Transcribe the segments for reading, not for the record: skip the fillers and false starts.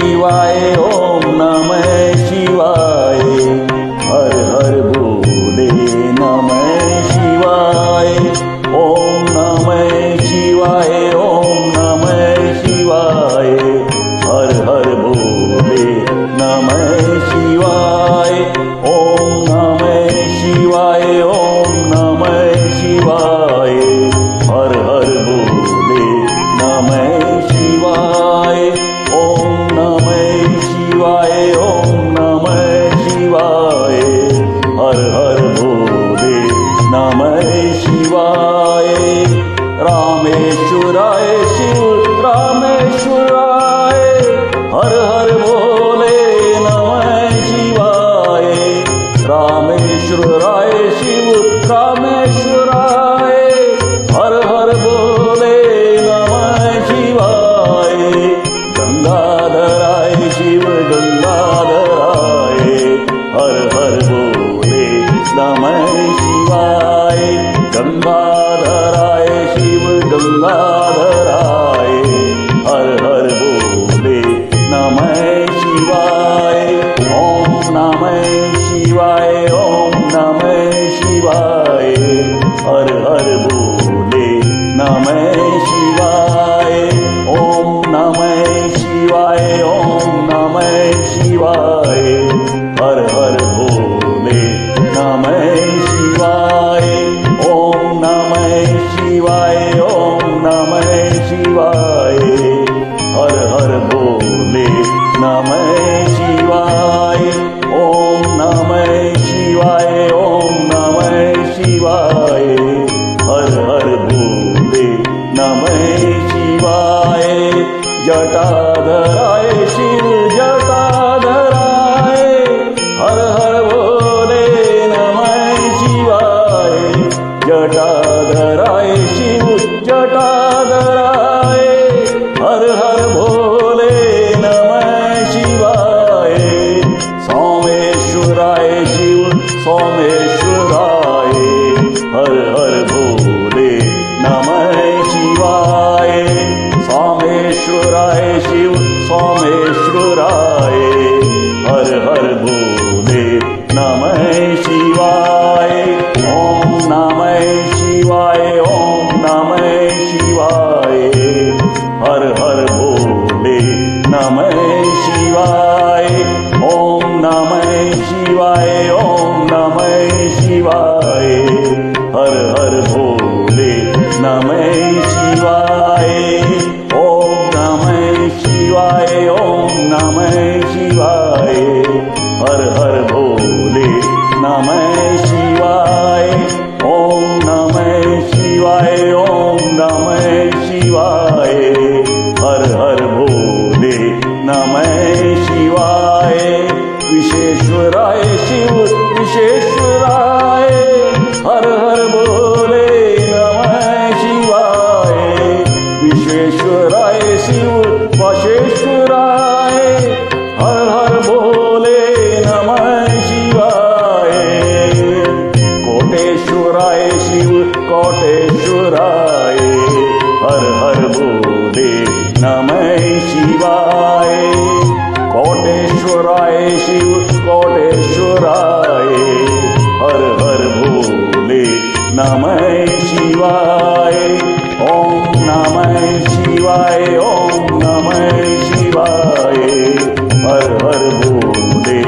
शिवाय ओम नमः शिवाय हर हर भोले नमः शिवाय ओम नमः शिवाय ओम नमः शिवाय हर हर भोले नमः शिवाय ओम नमः शिवाय ओम नमः शिवाय हर हर भोले नमः शिवाय ओम नमः शिवाय ओम नमः शिवाय हर हर भोले नमः शिवाय रामेश्वराय शिव रामेश्वराय हर हर भोले नमः शिवाय रामेश्वराय शिव रामेश्वराय हर हर भोले नमः शिवाय गंगाधराय शिव गंगाधराय हर हर भोले नमः शिवाय गंगाधराय शिव गंगाधराय हर हर भोले नमः शिवाय ओम नमः शिवाय ओम नमः शिवाय हर हर भोले नमः शिवाय ओम नमः शिवाय ओम नमः शिवाय हर हर भोले नमः शिवाय ओम नमः शिवाय ओम नमः शिवाय हर हर भोले नमः शिवाय ओम नमः शिवाय ओम नमः शिवाय हर हर भोले नमः शिवाय जटाधराय शिव जटाधराय हर हर भोले नमः शिवाय जटाधराय शिव जटाधराय हर हर भोले नमः शिवाय सोमेश्वराय शिव सोमेश्वराय हर हर भोले नमः शिवाय सोमेश्वराय शिव सोमेश्वराय हर हर भोले नमः शिवाय ओम नमः शिवाय ओम नमः शिवाय हर हर भोले नमः शिवाय ओम नमः शिवाय ओम नमः शिवाय हर हर भोले नमः शिवाय ओम नमः शिवाय ओम नमः शिवाय हर हर भोले नमः शिवाय ओम नमः शिवाय ओम नमः शिवाय हर हर भोले नमः शिवाय विश्वेश्वराय शिव विश्वेश्वराय हर हर भोले नमः शिवाय विश्वेश्वराय शिव वशेश्वराय हर हर भोले नमः शिवाय कोटेश्वराय शिव कोटेश्वराय हर हर भोले नमः शिवाय कोटेश्वराय शिव कोटेश्वराय हर हर भोले नमः शिवाय ओम नमः शिवाय ओम नमः शिवाय हर हर भोले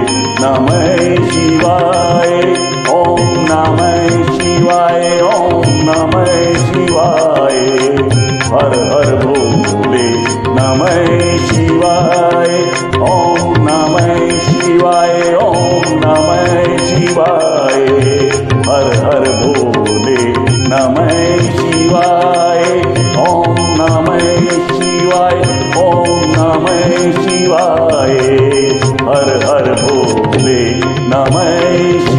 नमः शिवाय ओम नमः शिवाय ओम नमः शिवाय हर हर भोले नमः शिवाय ओम नमः शिवाय ओम नमः शिवाय हर हर भोले नमः शिवाय ओम नमः शिवाय ओम नमः शिवाय हर हर भोले नमः